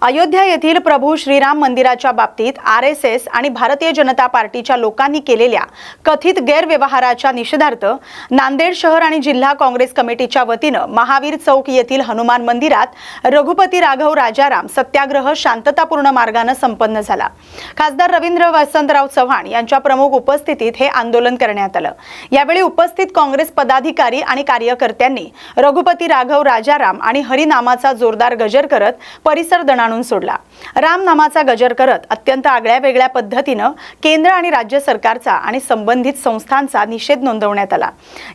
अयोध्या येथील प्रभू श्रीराम मंदिराच्या बाबतीत आरएसएस आणि भारतीय जनता पार्टीच्या लोकांनी केलेल्या कथित गैरव्यवहाराच्या निषेधार्थ नांदेड शहर आणि जिल्हा काँग्रेस कमिटीच्या वतीने महावीर चौक येथील हनुमान मंदिरात रघुपती राघव राजाराम सत्याग्रह शांततापूर्ण मार्गाने संपन्न झाला। खासदार रवींद्र वसंतराव चव्हाण यांच्या प्रमुख उपस्थितीत हे आंदोलन करण्यात आले। यावेळी उपस्थित काँग्रेस पदाधिकारी आणि कार्यकर्त्यांनी रघुपती राघव राजाराम आणि हरिनामाचा जोरदार गजर करत परिसर दणाणून सोडला। राम नामाचा गजर करत अत्यंत आगळ्या-वेगळ्या पद्धतीने केंद्र आणि राज्य सरकारचा आणि संबंधित संस्थांचा निषेध नोंदवण्यात आला।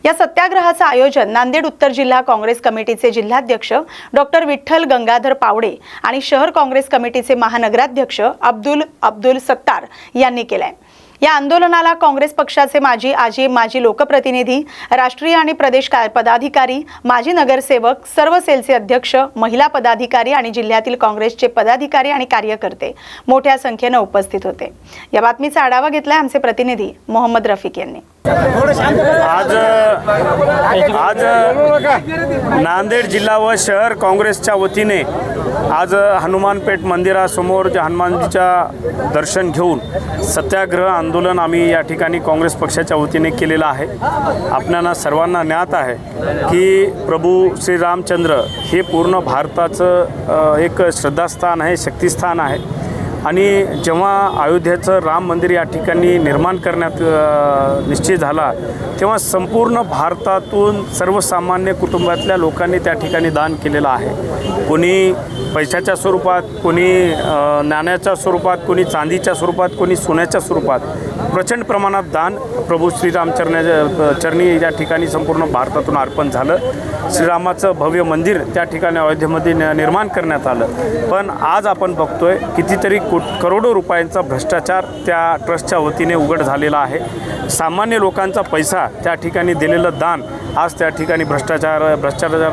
या सत्याग्रहाचे आयोजन नांदेड उत्तर जिल्हा काँग्रेस कमिटीचे जिल्हाध्यक्ष डॉक्टर विठ्ठल गंगाधर पावडे आणि शहर काँग्रेस कमिटीचे महानगराध्यक्ष अब्दुल सत्तार यांनी केले। या आंदोलनाला काँग्रेस पक्षाचे माजी लोकप्रतिनिधी, राष्ट्रीय आणि प्रदेश पदाधिकारी, माजी नगरसेवक, सर्व सेलचे अध्यक्ष, महिला पदाधिकारी आणि जिल्ह्यातील काँग्रेसचे पदाधिकारी आणि कार्यकर्ते मोठ्या संख्येने उपस्थित होते। या बातमीचा आढावा घेतला आमचे प्रतिनिधी मोहम्मद रफिक यांनी। आज नांदेड जिल्हा व शहर काँग्रेसच्या वतीने आज हनुमानपेठ मंदिरासमोर हनुमानजीच्या दर्शन घेऊन सत्याग्रह आंदोलन आम्ही या ठिकाणी काँग्रेस पक्षाच्या वतीने केलेला आहे। आपल्याला सर्वांना ज्ञात आहे की प्रभू श्री रामचंद्र हे पूर्ण भारताचं एक श्रद्धास्थान आहे, शक्तिस्थान आहे आणि जेव्हा अयोध्येचं राम मंदिर या ठिकाणी निर्माण करण्यात निश्चित झाला तेव्हा संपूर्ण भारतातून सर्वसामान्य कुटुंबातल्या लोकांनी त्या ठिकाणी दान केलेलं आहे। कोणी पैशाच्या स्वरूपात, कोणी नाण्याच्या स्वरूपात, कोणी चांदीच्या स्वरूपात, कोणी सोन्याच्या स्वरूपात प्रचंड प्रमाणात दान प्रभू श्रीरामचंद्राच्या चरणी या ठिकाणी संपूर्ण भारतातून अर्पण झालं। श्रीरामाचं भव्य मंदिर त्या ठिकाणी अयोध्येमध्ये निर्माण करण्यात आलं। पण आज आपण बघतोय कितीतरी करोडो रुपयांचा भ्रष्टाचार त्या ट्रस्टच्या वतीने उघड झालेला आहे। सामान्य लोकांचा पैसा त्या ठिकाणी दिलेलं दान आज त्या ठिकाणी भ्रष्टाचार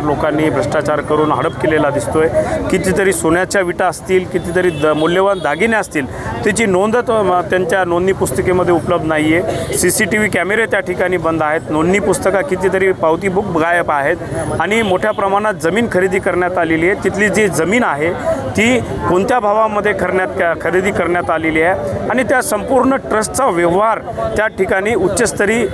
लोकांनी भ्रष्टाचार करून हडप केलेला दिसतोय। कितीतरी सोन्याच्या विटा असतील, कितीतरी मूल्यवान दागिने असतील, त्याची नोंद त्यांच्या नोंदणी पुस्तिकेमध्ये उपलब्ध नाही आहे। CCTV कॅमेरे त्या ठिकाणी बंद आहेत, नोंदणी पुस्तकं कितीतरी पावती बुक गायब आहेत आणि मोठ्या प्रमाणात जमीन खरेदी करण्यात आलेली आहे। तिथली जी जमीन आहे ती कोणत्या भावामध्ये खरेदी करण्यात आलेली आहे आणि त्या संपूर्ण ट्रस्टचा व्यवहार त्या ठिकाणी उच्चस्तरीय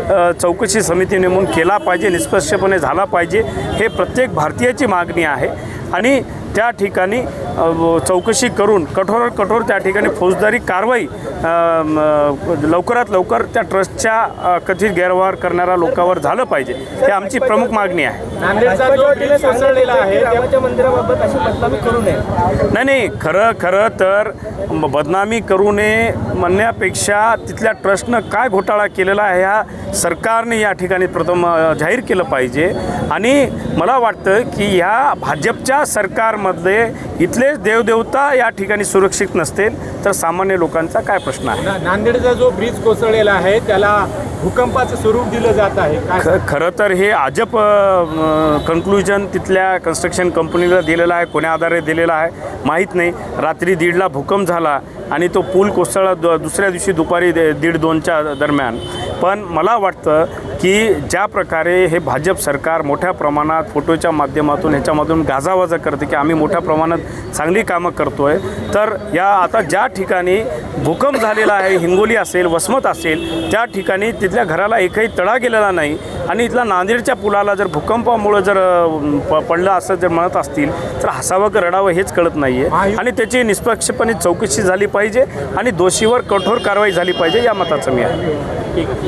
चौकशी समिती नेमून केला पाहिजे, निष्पक्षपणे झाला पाहिजे, हे प्रत्येक भारतीयाची मागणी आहे। आणि त्या ठिकाणी चौकशी करून कठोर त्या ठिकाणी फौजदारी कारवाई लवकरात लवकर त्या ट्रस्टच्या कथित गैरव्यवहार करणाऱ्या लोकांवर झालं पाहिजे, हे आमची प्रमुख मागणी आहे। नांदेडचा जो ड्रेस कोसळलेला आहे देवाच्या मंदिराबाबत अशी बदनामी करू नये। नाही, खरं तर बदनामी करू नये म्हणण्यापेक्षा तिथल्या ट्रस्टनं काय घोटाळा केलेला आहे ह्या सरकारने या ठिकाणी प्रथम जाहीर केलं पाहिजे। आणि मला वाटतं की ह्या भाजपच्या सरकारमध्ये इथले देवदेवता या ठिकाणी सुरक्षित नसतील तर सामान्य लोकांचा काय प्रश्न आहे। नांदेडचा जो ब्रिज कोसळलेला आहे त्याला भूकंपाचं स्वरूप दिलं जात आहे। खरं तर हे अजब कन्क्लुजन तिथल्या कन्स्ट्रक्शन कंपनीला दिलेलं आहे, कोण्या आधारे दिलेलं आहे माहीत नाही। रात्री 1:30ला भूकंप झाला आणि तो पूल कोसळला दुसऱ्या दिवशी दुपारी 1:30-2च्या दरम्यान। पण मला वाटतं की ज्या प्रकारे हे भाजप सरकार मोठ्या प्रमाणात फोटोच्या माध्यमातून ह्याच्यामधून गाजावाजा करते की आम्ही मोठ्या प्रमाणात चांगली कामं करतोय, तर या आता ज्या ठिकाणी भूकंप झालेला आहे, हिंगोली असेल, वसमत असेल, त्या ठिकाणी तिथल्या घराला एकही तडा गेलेला नाही आणि इथल्या नांदेडच्या पुलाला जर भूकंपामुळे जर पडलं असं जर म्हणत असतील तर हसावं की रडावं हेच कळत नाही आहे। आणि त्याची निष्पक्षपणे चौकशी झाली पाहिजे आणि दोषीवर कठोर कारवाई झाली पाहिजे या मताचं मी आहे।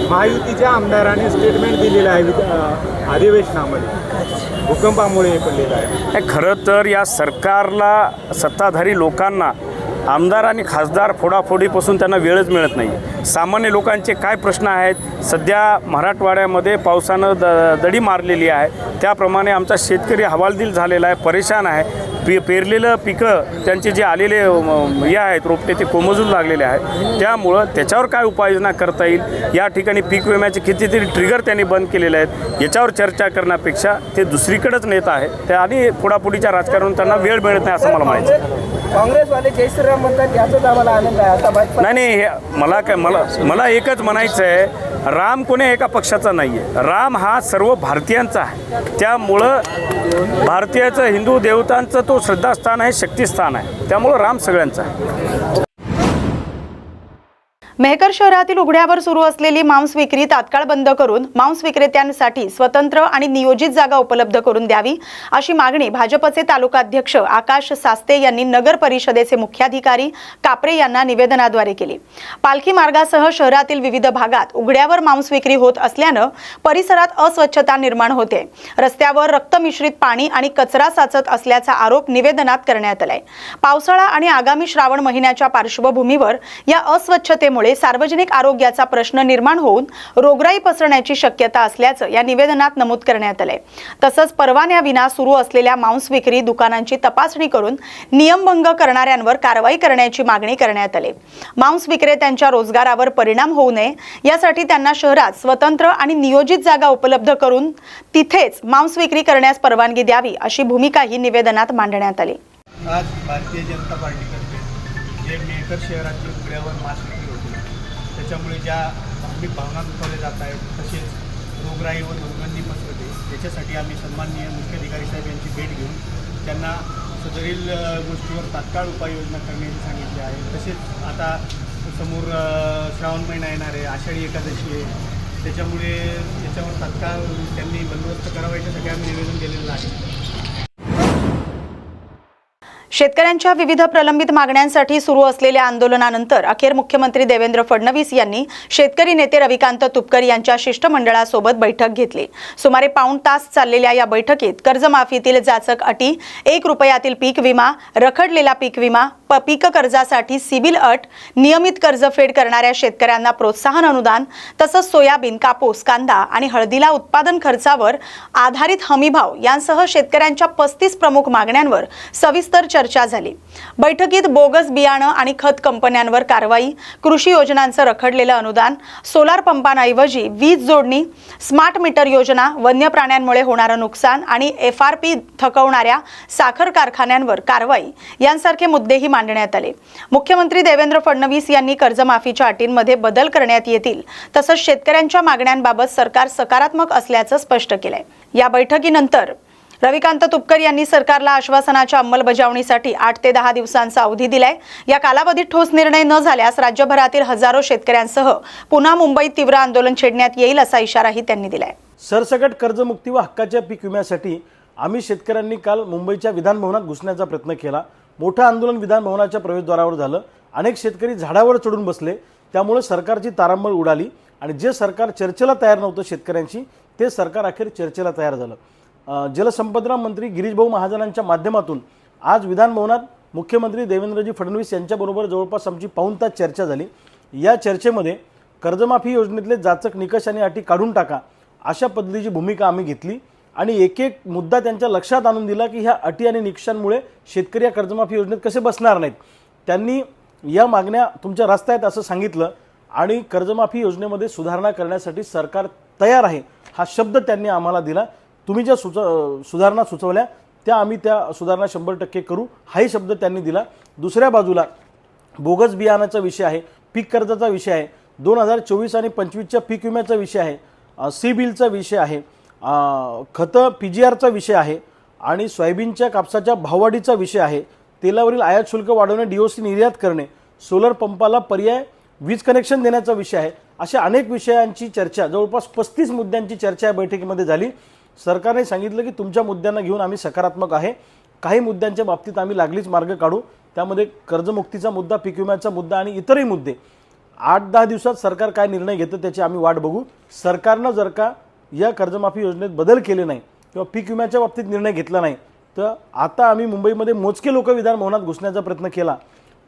महायुतीच्या आमदारांनी स्टेटमेंट दिलेलं आहे अधिवेशनामध्ये भूकंपामुळे पडलेलं आहे। खरं तर या सरकारला, सत्ताधारी लोकांना आमदार आणि खासदार फोडाफोडीपासून त्यांना वेळच मिळत नाही। सामान्य लोकांचे काय प्रश्न आहेत, सध्या मराठवाड्यामध्ये पावसानं दडी मारलेली आहे, त्याप्रमाणे आमचा शेतकरी हवालदिल झालेला आहे, परेशान आहे। पेरलेलं पिकं त्यांचे जे आलेले हे आहेत रोपटे ते कोमजून लागलेले आहेत, त्यामुळं त्याच्यावर काय उपाययोजना करता येईल या ठिकाणी पीक विम्याचे कितीतरी ट्रिगर त्यांनी बंद केलेले आहेत। याच्यावर चर्चा करण्यापेक्षा ते दुसरीकडेच नेत आहे त्या आणि फोडाफोडीच्या राजकारणातून त्यांना वेळ मिळत नाही असं मला माहिती आहे। काँग्रेसवाले जय श्रीराम म्हणतात, याचाच आम्हाला आनंद आहे। आता नाही, मला एकच म्हणायचं आहे राम कोणी एका पक्षाचा नाही आहे, राम हा सर्व भारतीयांचा आहे. त्यामुळं भारतीयाचं हिंदू देवतांचं तो श्रद्धास्थान आहे, शक्तिस्थान आहे. त्यामुळं राम सगळ्यांचा आहे. मेहकर शहरातील उघड्यावर सुरू असलेली मांस विक्री तात्काळ बंद करून मांस विक्रेत्यांसाठी स्वतंत्र आणि नियोजित जागा उपलब्ध करून द्यावी अशी मागणी भाजपचे तालुकाध्यक्ष आकाश सास्ते यांनी नगर परिषदेचे मुख्याधिकारी कापरे यांना निवेदनाद्वारे केली. पालखी मार्गासह शहरातील विविध भागात उघड्यावर मांस विक्री होत असल्यानं परिसरात अस्वच्छता निर्माण होते. रस्त्यावर रक्तमिश्रित पाणी आणि कचरा साचत असल्याचा आरोप निवेदनात करण्यात आलाय. पावसाळा आणि आगामी श्रावण महिन्याच्या पार्श्वभूमीवर या अस्वच्छतेमुळे सार्वजनिक आरोग्याचा प्रश्न निर्माण होऊन रोगराई पसरण्याची शक्यता असल्याचं या निवेदनात नमूद करण्यात आलंय. तसंच परवान्याविना सुरू असलेल्या मांस विक्री दुकानांची तपासणी करून नियमभंग करणाऱ्यांवर कारवाई करण्याची मागणी करण्यात आली. मांस विक्रेत्यांच्या रोजगारावर परिणाम होऊ नये यासाठी त्यांना शहरात स्वतंत्र आणि नियोजित जागा उपलब्ध करून तिथेच मांस विक्री करण्यास परवानगी द्यावी अशी भूमिकाही निवेदनात मांडण्यात आली. आज भारतीय जनता पार्टीतर्फे जे मेहकर शहरातील उघड्यावर मांस विक्री होते त्याच्यामुळे ज्या धार्मिक भावना दुखावल्या जात आहेत, तसेच रोगराई व दुर्गंधी पसरते, त्याच्यासाठी आम्ही सन्माननीय मुख्याधिकारी साहेब यांची भेट घेऊन त्यांना सदरील गोष्टीवर तात्काळ उपाययोजना करण्याचे सांगितले आहे. तसेच आता समोर श्रावण महिना येणार आहे, आषाढी एकादशी आहे, त्याच्यामुळे याच्यावर तात्काळ त्यांनी बंदोबस्त करावा याच्यासाठी आम्ही निवेदन दिलेलं आहे. शेतकऱ्यांच्या विविध प्रलंबित मागण्यांसाठी सुरू असलेल्या आंदोलनानंतर अखेर मुख्यमंत्री देवेंद्र फडणवीस यांनी शेतकरी नेते रविकांत तुपकर यांच्या शिष्टमंडळासोबत बैठक घेतली. सुमारे पाऊण तास चाललेल्या या बैठकीत कर्जमाफीतील जाचक अटी, 1 रुपयातील पीक विमा, रखडलेला पीक विमा, पीक कर्जासाठी सिबिल अट, नियमित कर्जफेड करणाऱ्या शेतकऱ्यांना प्रोत्साहन अनुदान, तसंच सोयाबीन, कापूस, कांदा आणि हळदीला उत्पादन खर्चावर आधारित हमीभाव यांसह शेतकऱ्यांच्या 35 प्रमुख मागण्यांवर सविस्तर चर्चा झाली. बैठकीत बोगस बियाणं आणि खत कंपन्यांवर कारवाई, कृषी योजनांचं रखडलेलं अनुदान, सोलार पंपांऐवजी वीज जोडणी, स्मार्ट मीटर योजना, वन्य प्राण्यांमुळे होणारं नुकसान आणि FRP थकवणाऱ्या साखर कारखान्यांवर कारवाई यांसारखे मुद्देही मांडण्यात आले. मुख्यमंत्री देवेंद्र फडणवीस यांनी कर्जमाफीच्या अटींमध्ये बदल करण्यात येतील, तसंच शेतकऱ्यांच्या मागण्यांबाबत सरकार सकारात्मक असल्याचं स्पष्ट केलंय. या बैठकीनंतर रविकांत तुपकर यांनी सरकारला आश्वासनाच्या अंमलबजावणीसाठी 8 ते 10 दिवसांचा अवधी दिलाय. या कालावधीत ठोस निर्णय न झाल्यास राज्यभरातील हजारो शेतकऱ्यांसह पुन्हा मुंबईत तीव्र आंदोलन छेडण्यात येईल असा इशाराही त्यांनी दिलाय. सरसकट कर्जमुक्ती व हक्काच्या पीक विम्यासाठी आम्ही शेतकऱ्यांनी काल मुंबईच्या विधानभवनात घुसण्याचा प्रयत्न केला. मोठं आंदोलन विधानभवनाच्या प्रवेशद्वारावर झालं. अनेक शेतकरी झाडावर चढून बसले. त्यामुळे सरकारची तारांबळ उडाली आणि जे सरकार चर्चेला तयार नव्हतं शेतकऱ्यांशी, ते सरकार अखेर चर्चेला तयार झालं. जलसंपदा मंत्री गिरीश भाऊ महाजनांच्या माध्यमातून आज विधानभवनात मुख्यमंत्री देवेंद्रजी फडणवीस यांच्याबरोबर जवळपास आमची पाऊण तास चर्चा झाली. या चर्चेमध्ये कर्जमाफी योजनेतले जाचक निकष आणि अटी काढून टाका अशा पद्धतीची भूमिका आम्ही घेतली आणि एक एक मुद्दा त्यांच्या लक्षात आणून दिला की ह्या अटी आणि निकषांमुळे शेतकरी या कर्जमाफी योजनेत कसे बसणार नाहीत. त्यांनी या मागण्या तुमच्या रस्त्यात आहेत असं सांगितलं आणि कर्जमाफी योजनेमध्ये सुधारणा करण्यासाठी सरकार तयार आहे हा शब्द त्यांनी आम्हाला दिला. तुम्ही ज्या सुधारणा सुचवल्या त्या आम्ही त्या सुधारणा 100% करू हाही शब्द त्यांनी दिला. दुसऱ्या बाजूला बोगस बियाणाचा विषय आहे, पीक कर्जाचा विषय आहे, 2024 आणि 25च्या पीक विम्याचा विषय आहे, सी बिलचा विषय आहे, खतं PGRचा विषय आहे आणि सोयाबीनच्या कापसाच्या भाववाढीचा विषय आहे, तेलावरील आयात शुल्क वाढवणे, DOC निर्यात करणे, सोलर पंपाला पर्याय वीज कनेक्शन देण्याचा विषय आहे. अशा अनेक विषयांची चर्चा, जवळपास 35 मुद्द्यांची चर्चा या बैठकीमध्ये झाली. सरकारने सांगितलं की तुमच्या मुद्द्यांना घेऊन आम्ही सकारात्मक आहे. काही मुद्द्यांच्या बाबतीत आम्ही लागलीच मार्ग काढू. त्यामध्ये कर्जमुक्तीचा मुद्दा, पीक विम्याचा मुद्दा आणि इतरही मुद्दे 8-10 दिवसात सरकार काय निर्णय घेतं त्याची आम्ही वाट बघू. सरकारनं जर का या कर्जमाफी योजनेत बदल केले नाही किंवा पीक विम्याच्या बाबतीत निर्णय घेतला नाही तर आता आम्ही मुंबईमध्ये मोजके लोक विधानभवनात घुसण्याचा प्रयत्न केला,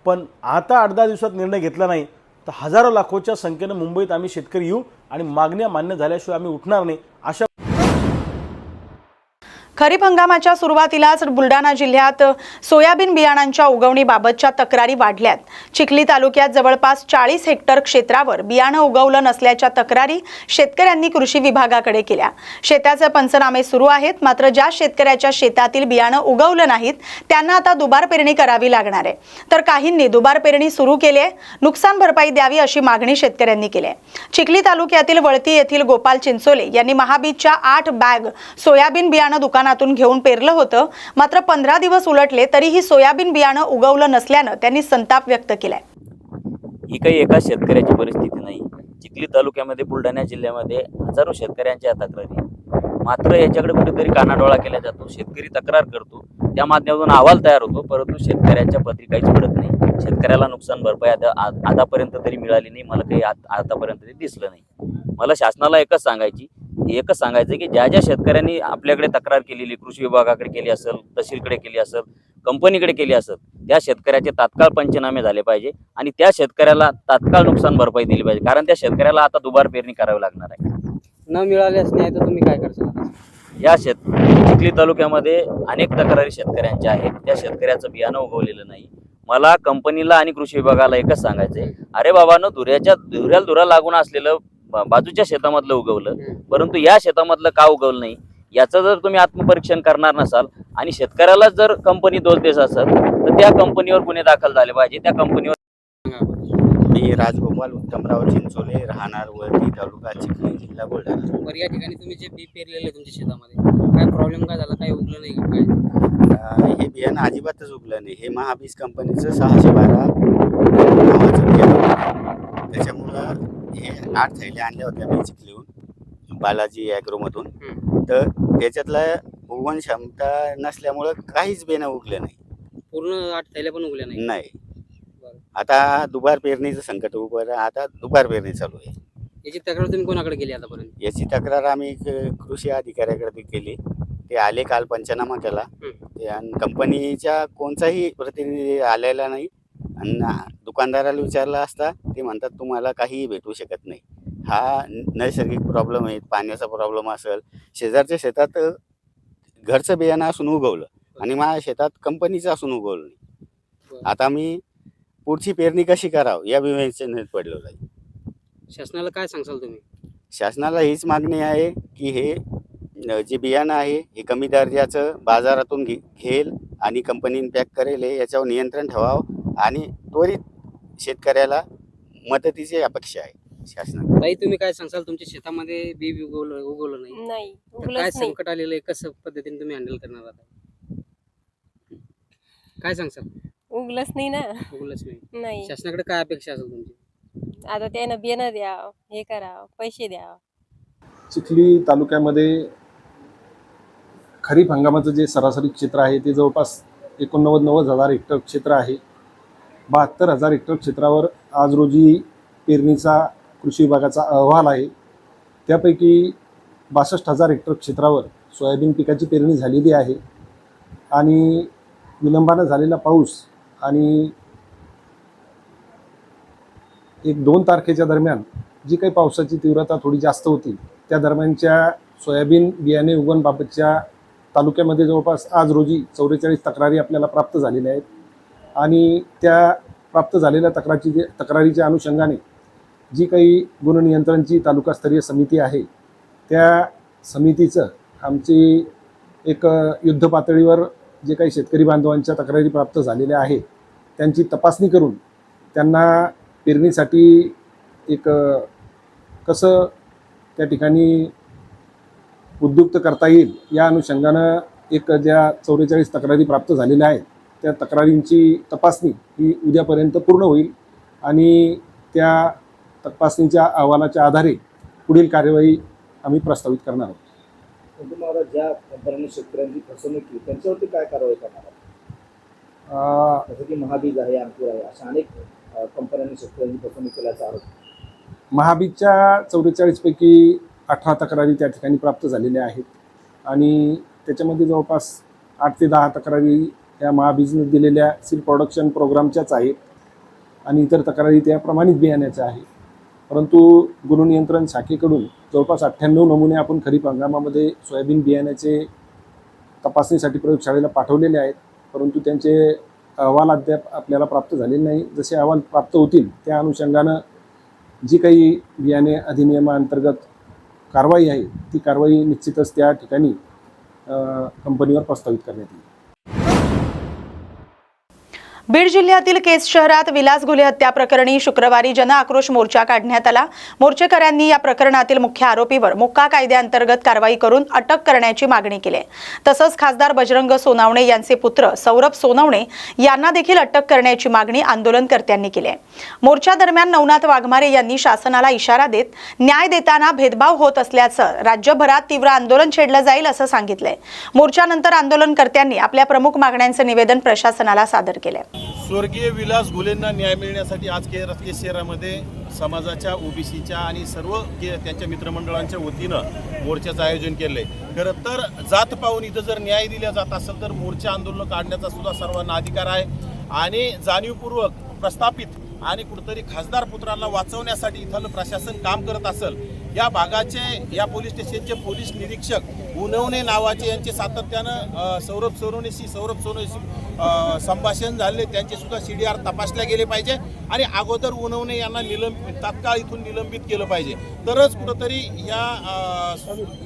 पण आता 8-10 दिवसात निर्णय घेतला नाही तर हजारो लाखोच्या संख्येनं मुंबईत आम्ही शेतकरी येऊ आणि मागण्या मान्य झाल्याशिवाय आम्ही उठणार नाही. अशा खरीप हंगामाच्या सुरुवातीलाच बुलढाणा जिल्ह्यात सोयाबीन बियाणांच्या उगवणीबाबतच्या तक्रारी वाढल्यात. चिखली तालुक्यात जवळपास 40 हेक्टर क्षेत्रावर बियाणं उगवलं नसल्याच्या तक्रारी शेतकऱ्यांनी कृषी विभागाकडे केल्या. शेताचे पंचनामे सुरू आहेत, मात्र ज्या शेतकऱ्याच्या शेतातील बियाणं उगवलं नाहीत त्यांना आता दुबार पेरणी करावी लागणार आहे. तर काहींनी दुबार पेरणी सुरू केली आहे. नुकसान भरपाई द्यावी अशी मागणी शेतकऱ्यांनी केली आहे. चिखली तालुक्यातील वळती येथील गोपाल चिंचोले यांनी महाबीजच्या 8 बॅग सोयाबीन बियाणं दुकानातून घेऊन पेरलं होतं, मात्र 15 दिवस उलटले तरीही सोयाबीन बियाणं उगवलं नसल्यानं त्यांनी संताप व्यक्त केलाय. ही काही एका शेतकऱ्याची परिस्थिती नाही. चिखली तालुक्यामध्ये बुलढाणा जिल्ह्यामध्ये हजारो शेतकऱ्यांच्या तक्रारी, मात्र याच्याकडे कुठेतरी कानाडोळा केला जातो. शेतकरी तक्रार करतो, त्या माध्यमातून अहवाल तयार होतो, परंतु शेतकऱ्यांच्या पत्री काहीच पडत नाही. शेतकऱ्याला नुकसान भरपाई आतापर्यंत तरी मिळाली नाही. मला काही आतापर्यंत तरी दिसलं नाही. मला शासनाला एकच सांगायचं की ज्या शेतकऱ्यांनी आपल्याकडे तक्रार केलेली, कृषी विभागाकडे केली असेल, तहसीलकडे केली असेल, कंपनीकडे केली असेल, त्या शेतकऱ्याचे तात्काळ पंचनामे झाले पाहिजे आणि त्या शेतकऱ्याला तात्काळ नुकसान भरपाई दिली पाहिजे. कारण त्या शेतकऱ्याला आता दुबार पेरणी करावी लागणार आहे. न मिळाल्यास नाही तर तुम्ही काय करता? या चिखली तालुक्यामध्ये अनेक तक्रारी शेतकऱ्यांच्या आहेत. त्या शेतकऱ्याचं बियाणं उगवलेलं नाही. मला कंपनीला आणि कृषी विभागाला एकच सांगायचंय, अरे बाबांनो, धुऱ्याला लागून असलेलं बाजूच्या शेतामधलं उगवलं, परंतु या शेतामधलं का उगवलं नाही याचं जर तुम्ही आत्मपरीक्षण करणार नसाल आणि शेतकऱ्याला जर कंपनी दोष देत असेल तर त्या कंपनीवर गुन्हे दाखल झाले पाहिजे. त्या कंपनीवर मी राजगोपाल उत्तमराव चिंचोले, राहणार वळती, तालुका चिखली, जिल्हा बुलढाणा. बरं, या ठिकाणी तुम्ही जे बी पेरलेलं आहे तुमच्या शेतामध्ये, काय प्रॉब्लेम काय झाला? काय उगलं नाही का? काय हे बियाणं अजिबातच उगलं नाही. हे महाबीज कंपनीचं 612 नावाचं बियाणं होतं. त्याच्यामुळं हे 8 थैल्या आणल्या होत्या मी चिखलीहून, बालाजी ॲग्रोमधून. तर त्याच्यातला उगवण क्षमता नसल्यामुळं काहीच बियाणं उगलं नाही. पूर्ण 8 थैल्या पण उगल्या नाही? नाही. आता दुबार पेरणीचं संकट उभं आहे. आता दुबार पेरणी चालू आहे. याची तक्रार तुम्ही कोणाकडे केली आतापर्यंत? याची तक्रार आम्ही कृषी अधिकाऱ्याकडे केली. ते आले, काल पंचनामा केला. आणि कंपनीच्या कोणताही प्रतिनिधी आलेला नाही. आणि दुकानदाराला विचारला असता ते म्हणतात तुम्हाला काहीही भेटू शकत नाही. हा नैसर्गिक प्रॉब्लेम आहे. पाण्याचा प्रॉब्लेम असेल, शेजारच्या शेतात घरचं बियाणं असून उगवलं आणि माझ्या शेतात कंपनीचं असून उगवलं नाही. आता मी पुढची पेरणी कशी करावं या विवेचनेत पडलेलं आहे. शासनाला काय सांगसाल तुम्ही? शासनाला हीच मागणी आहे की हे जे बियाणं आहे हे कमी दर्जाचं बाजारातून घेईल आणि कंपनीने पॅक करेल, याच्यावर नियंत्रण ठेवावं आणि त्वरित शेतकऱ्याला मदतीची अपेक्षा आहे शासनाला. ताई, तुम्ही काय सांगसाल? तुमच्या शेतामध्ये बी उगवलं नाही, तर काय संकट आलेलं आहे? कसं पद्धतीने तुम्ही हँडल करणार आता? काय सांगसाल? उगलंच नाही ना. उगवलंच नाही. शासनाकडे काय अपेक्षा असेल तुमची? आता त्यानं बियाणं द्या, हे करा, पैसे द्या. चिखली तालुक्यामध्ये खरीप हंगामाचं जे सरासरी क्षेत्र आहे ते जवळपास 89,000 हेक्टर क्षेत्र आहे. 72,000 हेक्टर क्षेत्रावर आज रोजी पेरणीचा कृषी विभागाचा अहवाल आहे. त्यापैकी 62,000 हेक्टर क्षेत्रावर सोयाबीन पिकाची पेरणी झालेली आहे. आणि विलंबानं झालेला पाऊस आणि 1-2 तारखेच्या दरम्यान जी काही पावसाची तीव्रता थोडी जास्त होती, त्या दरम्यानच्या सोयाबीन बियाणे उगवणबाबतच्या तालुक्यामध्ये जवळपास आज रोजी 44 तक्रारी आपल्याला प्राप्त झालेल्या आहेत. आणि त्या प्राप्त झालेल्या तक्रारीच्या अनुषंगाने जी काही गुणनियंत्रणची तालुकास्तरीय समिती आहे, त्या समितीचं आमची एक युद्ध पातळीवर जे काही शेतकरी बांधवांच्या तक्रारी प्राप्त झालेल्या आहेत त्यांची तपासणी करून त्यांना पेरणीसाठी एक कसं त्या ठिकाणी उद्युक्त करता येईल या अनुषंगानं एक ज्या 44 तक्रारी प्राप्त झालेल्या आहेत त्या तक्रारींची तपासणी ही उद्यापर्यंत पूर्ण होईल आणि त्या तपासणीच्या अहवालाच्या आधारे पुढील कार्यवाही आम्ही प्रस्तावित करणार आहोत. तुम्हाला ज्या कंपन्यांनी शेतकऱ्यांची फसवणूक केली त्यांच्यावरती काय कारवाई करणार आहात? जसं की महाबीज आहे, अंकुर आहे, अशा अनेक कंपन्यांनी शेतकऱ्यांची फसवणूक केल्याचा आरोप. महाबीजच्या 44 पैकी 18 तक्रारी त्या ठिकाणी प्राप्त झालेल्या आहेत आणि त्याच्यामध्ये जवळपास 8 ते 10 तक्रारी या महाबीजने दिलेल्या सीड प्रोडक्शन प्रोग्रामच्याच आहेत आणि इतर तक्रारी त्या प्रमाणित बियाण्याच्या आहेत. परंतु गुणनियंत्रण शाखेकडून जवळपास 98 नमुने आपण खरीप हंगामामध्ये सोयाबीन बियाण्याचे तपासणीसाठी प्रयोगशाळेला पाठवलेले आहेत, परंतु त्यांचे अहवाल अद्याप आपल्याला प्राप्त झालेले नाही. जसे अहवाल प्राप्त होतील त्या अनुषंगानं जी काही बियाणे अधिनियमाअंतर्गत कारवाई आहे ती कारवाई निश्चितच त्या ठिकाणी कंपनीवर प्रस्तावित करण्यात येईल. बीड जिल्ह्यातील केज शहरात विलास घुले हत्या प्रकरणी शुक्रवारी जनआक्रोश मोर्चा काढण्यात आला. मोर्चेकऱ्यांनी या प्रकरणातील मुख्य आरोपीवर मोक्का कायद्याअंतर्गत कारवाई करून अटक करण्याची मागणी केली. तसंच खासदार बजरंग सोनावणे यांचे पुत्र सौरभ सोनवणे यांना देखील अटक करण्याची मागणी आंदोलनकर्त्यांनी केली आहे. मोर्चा दरम्यान नवनाथ वाघमारे यांनी शासनाला इशारा देत न्याय देताना भेदभाव होत असल्याचं राज्यभरात तीव्र आंदोलन छेडलं जाईल असं सांगितलंय. मोर्चानंतर आंदोलनकर्त्यांनी आपल्या प्रमुख मागण्यांचं निवेदन प्रशासनाला सादर केलंय. स्वर्गीय विलास घुलेंना न्याय मिळण्यासाठी आज केज शहरामध्ये समाजाच्या ओबीसीच्या आणि सर्व त्यांच्या मित्रमंडळांच्या वतीनं मोर्चाचं आयोजन केलं आहे. खरं तर जात पाहून इथं जर न्याय दिला जात असेल तर मोर्चा आंदोलन काढण्याचा सुद्धा सर्वांना अधिकार आहे. आणि जाणीवपूर्वक प्रस्थापित आणि कुठेतरी खासदार पुत्रांना वाचवण्यासाठी इथलं प्रशासन काम करत असेल. या भागाचे या पोलीस स्टेशनचे पोलीस निरीक्षक उनवणे नावाचे यांचे सातत्यानं सौरभ सोनवणेशी संभाषण झाले. त्यांचे सुद्धा CDR तपासल्या गेले पाहिजे आणि अगोदर उनवणे यांना तात्काळ इथून निलंबित केलं पाहिजे. तरच कुठंतरी या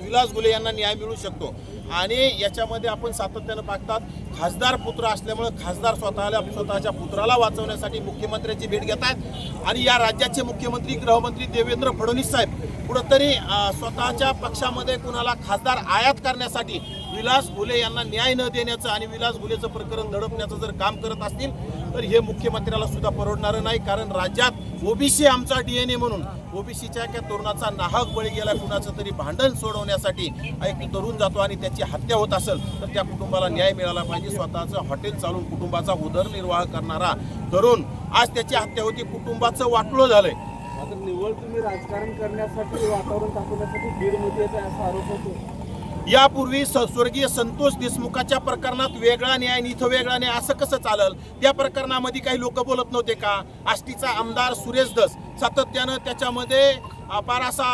विलास घुले यांना न्याय मिळू शकतो. आणि याच्यामध्ये आपण सातत्यानं पाहतात खासदार पुत्र असल्यामुळे खासदार स्वतःच्या पुत्राला वाचवण्यासाठी मुख्यमंत्र्यांची भेट घेत आहेत. आणि या राज्याचे मुख्यमंत्री गृहमंत्री देवेंद्र फडणवीस साहेब कुठंतरी स्वतःच्या पक्षामध्ये कुणाला खासदार आयात करण्यासाठी विलास घुले यांना न्याय न देण्याचं आणि विलास घुलेचं प्रकरण दडपण्याचं जर काम करत असतील तर हे मुख्यमंत्र्याला सुद्धा परवडणारं नाही. कारण राज्यात ओबीसी आमचा DNA म्हणून ओबीसीच्या एका तरुणाचा नाहक बळी गेला. कुणाचं तरी भांडण सोडवण्यासाठी एक तरुण जातो आणि त्याची हत्या होत असेल तर त्या कुटुंबाला न्याय मिळाला पाहिजे. स्वतःचं हॉटेल चालवून कुटुंबाचा उदरनिर्वाह करणारा तरुण आज त्याची हत्या होती, कुटुंबाचं वाटोळं झालंय. आता निव्वळ तुम्ही राजकारण करण्यासाठी वातावरण दाखवण्यासाठी बीडमध्ये येत आहे असा आरोप होतो. यापूर्वी स्वर्गीय संतोष देशमुखाच्या प्रकरणात वेगळा न्याय आणि इथं वेगळा न्याय असं कसं चालल? त्या प्रकरणामध्ये काही लोक बोलत नव्हते का? आष्टीचा आमदार सुरेश धस सातत्यानं त्याच्यामध्ये फार असा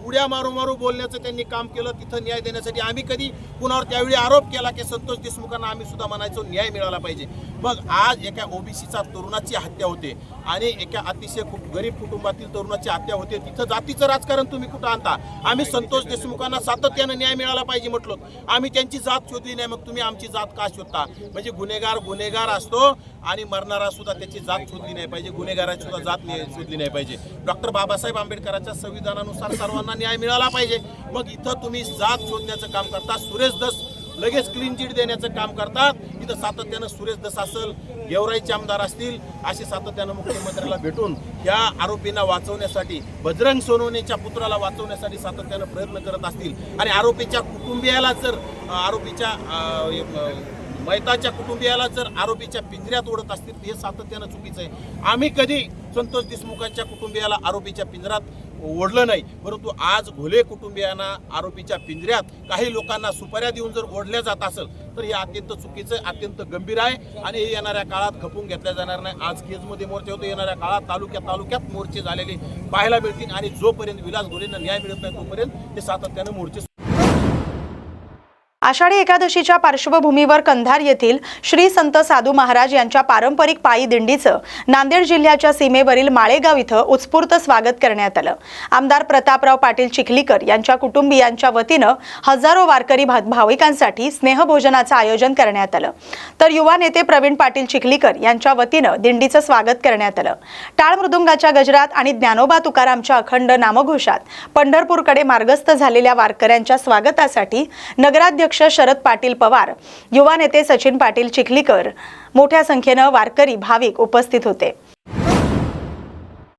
उड्या मारू बोलण्याचं त्यांनी काम केलं. तिथं न्याय देण्यासाठी आम्ही कधी कुणावर त्यावेळी आरोप केला की संतोष देशमुखांना आम्ही सुद्धा म्हणायचो न्याय मिळाला पाहिजे. मग आज एका ओबीसीचा तरुणाची हत्या होते आणि एका अतिशय गरीब कुटुंबातील तरुणाची हत्या होते. तिथं जातीचं राजकारण तुम्ही कुठं आणता? आम्ही संतोष देशमुखांना सातत्यानं न्याय मिळाला पाहिजे म्हटलो. आम्ही त्यांची जात शोधली नाही, मग तुम्ही आमची जात का शोधता? म्हणजे गुन्हेगार असतो आणि मरणारा सुद्धा त्याची जात शोधली नाही पाहिजे, गुन्हेगाराची सुद्धा जात शोधली नाही पाहिजे. डॉक्टर बाबासाहेब आंबेडकरांच्या संविधानानुसार सर्वांना न्याय मिळाला पाहिजे. मग इथं तुम्ही जात शोधण्याचं काम करता. सुरेश धस लगेच क्लीन चिट देण्याचं काम करतात. इथं सातत्यानं सुरेश धस असेल, गेवराईचे आमदार असतील, असे सातत्यानं मुख्यमंत्र्याला भेटून या आरोपींना वाचवण्यासाठी, बजरंग सोनवणेच्या पुत्राला वाचवण्यासाठी सातत्यानं प्रयत्न करत असतील आणि आरोपीच्या कुटुंबियाला जर मैताच्या कुटुंबियाला जर आरोपीच्या पिंजऱ्यात ओढत असतील हे सातत्यानं चुकीचं आहे. आम्ही कधी संतोष देशमुखांच्या कुटुंबियाला आरोपीच्या पिंजऱ्यात ओढलं नाही, परंतु आज घुले कुटुंबियांना आरोपीच्या पिंजऱ्यात काही लोकांना सुपाऱ्या देऊन जर ओढल्या जात असेल तर हे अत्यंत चुकीचं आहे, अत्यंत गंभीर आहे आणि हे येणाऱ्या काळात खपून घेतल्या जाणार नाही. आज केजमध्ये मोर्चे होते, येणाऱ्या काळात तालुक्यात मोर्चे झालेले पाहायला मिळतील आणि जोपर्यंत विलास घुलेंना न्याय मिळत नाही तोपर्यंत हे सातत्यानं मोर्चे. आषाढी एकादशीच्या पार्श्वभूमीवर कंधार येथील श्री संत साधू महाराज यांच्या पारंपरिक पायी दिंडीचं नांदेड जिल्ह्याच्या सीमेवरील माळेगाव इथं उत्स्फूर्त स्वागत करण्यात आलं. आमदार प्रतापराव पाटील चिखलीकर यांच्या कुटुंबियांच्या वतीनं हजारो वारकरी भाविकांसाठी स्नेहभोजनाचं आयोजन करण्यात आलं. तर युवा नेते प्रवीण पाटील चिखलीकर यांच्या वतीनं दिंडीचं स्वागत करण्यात आलं. टाळ मृदुंगाच्या गजरात आणि ज्ञानोबा तुकारामच्या अखंड नामघोषात पंढरपूरकडे मार्गस्थ झालेल्या वारकऱ्यांच्या स्वागतासाठी नगराध्यक्ष शरद पाटील पवार, युवा नेते सचिन पाटील चिखलीकर, मोठ्या संख्येनं वारकरी भाविक उपस्थित होते.